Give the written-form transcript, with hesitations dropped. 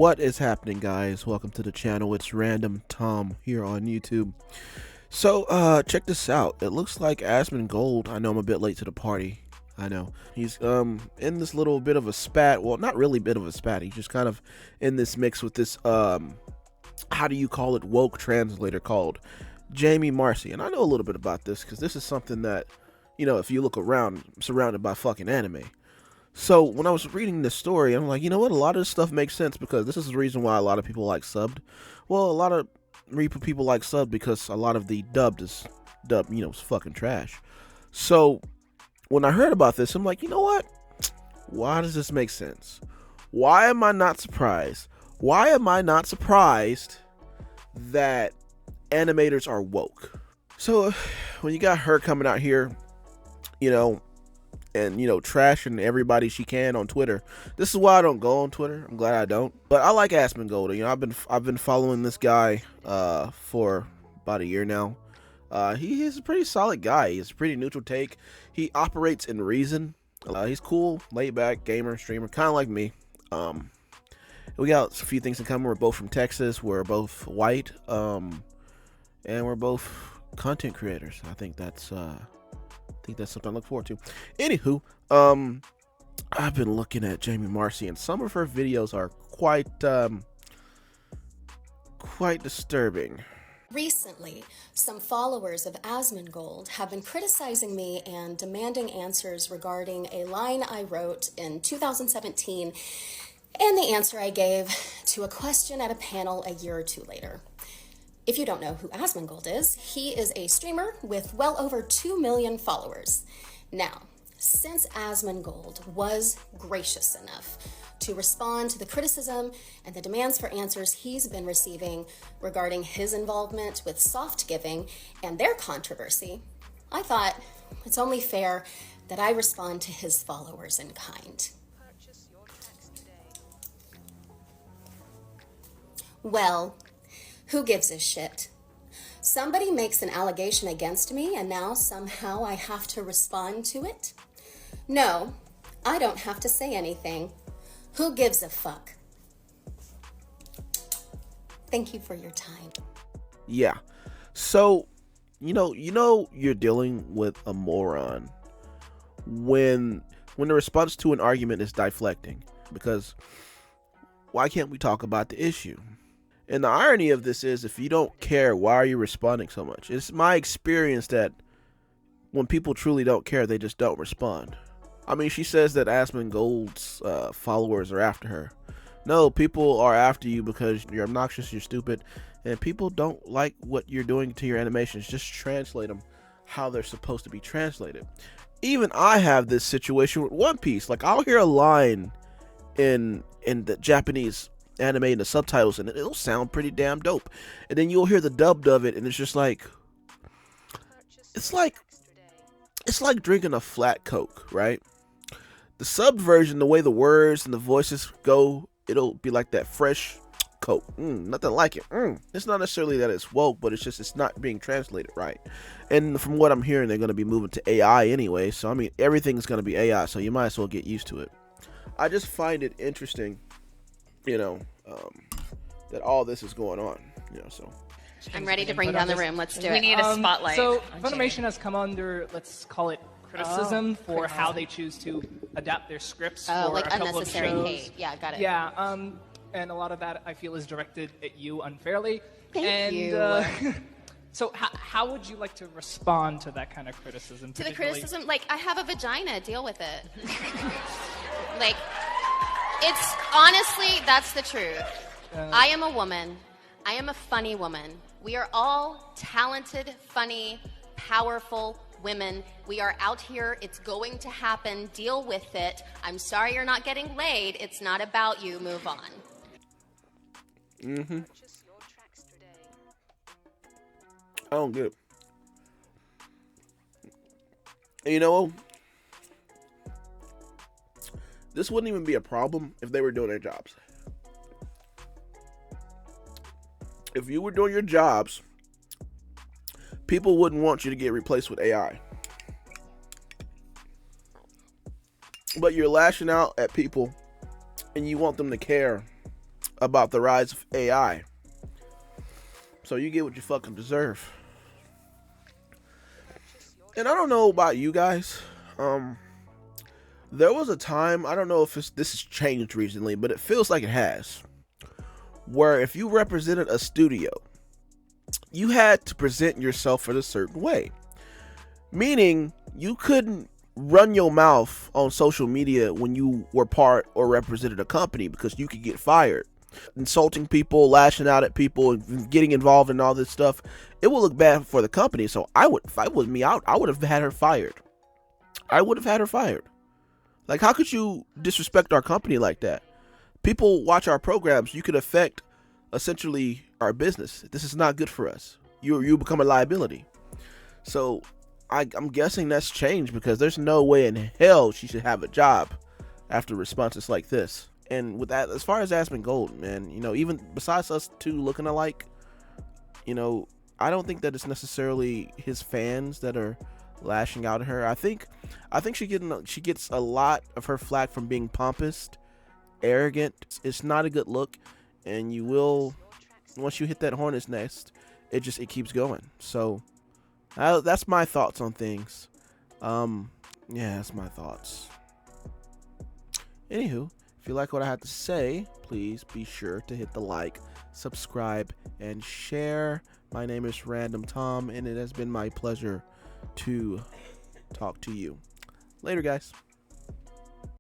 What is happening, guys? Welcome to the channel. It's Random Tom here on YouTube. So check this out. It looks like Asmongold, I know I'm a bit late to the party, I know, he's in this little bit of a spat. Well, not really bit of a spat, he's just kind of in this mix with this how do you call it, woke translator called Jaime Marchi. And I know a little bit about this because this is something that, you know, if you look around, I'm surrounded by fucking anime. So when I was reading this story, I'm like, you know what, a lot of this stuff makes sense because this is the reason why a lot of people like subbed. Well, a lot of people like subbed because a lot of the dubbed, you know, is fucking trash. So when I heard about this, I'm like, you know what, why does this make sense? Why am I not surprised? Why am I not surprised that animators are woke? So when you got her coming out here, you know, and, you know, trashing everybody she can on Twitter. This is why I don't go on Twitter. I'm glad I don't. But I like Asmongold. You know, I've been following this guy for about a year now. He's a pretty solid guy. He's a pretty neutral take. He operates in reason. He's cool, laid back, gamer, streamer, kind of like me. We got a few things in common. We're both from Texas. We're both white. And we're both content creators. I think that's something I look forward to. Anywho, I've been looking at Jaime Marchi, and some of her videos are quite disturbing. Recently, some followers of Asmongold have been criticizing me and demanding answers regarding a line I wrote in 2017 and the answer I gave to a question at a panel a year or two later. If you don't know who Asmongold is, he is a streamer with well over 2 million followers. Now, since Asmongold was gracious enough to respond to the criticism and the demands for answers he's been receiving regarding his involvement with Soft Giving and their controversy, I thought it's only fair that I respond to his followers in kind. Well, who gives a shit? Somebody makes an allegation against me and now somehow I have to respond to it? No, I don't have to say anything. Who gives a fuck? Thank you for your time. Yeah. So, you know you're dealing with a moron when the response to an argument is deflecting, because why can't we talk about the issue? And the irony of this is, if you don't care, why are you responding so much? It's my experience that when people truly don't care, they just don't respond. I mean, she says that Asmongold's followers are after her. No, people are after you because you're obnoxious, you're stupid, and people don't like what you're doing to your animations. Just translate them how they're supposed to be translated. Even I have this situation with One Piece. Like, I'll hear a line in the Japanese anime and the subtitles, and it'll sound pretty damn dope, and then you'll hear the dubbed of it, and it's just like it's like drinking a flat Coke, right? The sub version, the way the words and the voices go, it'll be like that fresh Coke. Nothing like it. It's not necessarily that it's woke, but it's not being translated right. And from what I'm hearing, they're going to be moving to AI anyway, so I mean, everything's going to be AI, so you might as well get used to it. I just find it interesting, you know, that all this is going on, you know. So I'm ready to bring down the room. Let's do it. We need a spotlight. So Funimation has come under, let's call it, criticism for how they choose to adapt their scripts for like a couple of unnecessary shows. hate. Yeah, got it. Yeah, and a lot of that I feel is directed at you unfairly. Thank you. So how would you like to respond to that kind of criticism? To the criticism, like, I have a vagina, deal with it. Like, it's honestly, that's the truth. I am a woman. I am a funny woman. We are all talented, funny, powerful women. We are out here. It's going to happen. Deal with it. I'm sorry you're not getting laid. It's not about you. Move on. I don't get it. You know, this wouldn't even be a problem if they were doing their jobs. If you were doing your jobs, people wouldn't want you to get replaced with AI. But you're lashing out at people and you want them to care about the rise of AI. So you get what you fucking deserve. And I don't know about you guys. There was a time, I don't know if this has changed recently, but it feels like it has, where if you represented a studio, you had to present yourself in a certain way. Meaning, you couldn't run your mouth on social media when you were part or represented a company because you could get fired. Insulting people, lashing out at people, and getting involved in all this stuff, it will look bad for the company. So if I was me, I would have had her fired. I would have had her fired. Like, how could you disrespect our company like that? People watch our programs. You could affect, essentially, our business. This is not good for us. You become a liability. So I'm guessing that's changed, because there's no way in hell she should have a job after responses like this. And with that, as far as Asmongold, man, you know, even besides us two looking alike, you know, I don't think that it's necessarily his fans that are lashing out at her. I think she gets a lot of her flack from being pompous, arrogant. It's not a good look, and you will, once you hit that hornet's nest, it keeps going. So that's my thoughts on things. Yeah, that's my thoughts. Anywho, if you like what I had to say, please be sure to hit the like, subscribe, and share. My name is Random Tom, and it has been my pleasure to talk to you. Later, guys.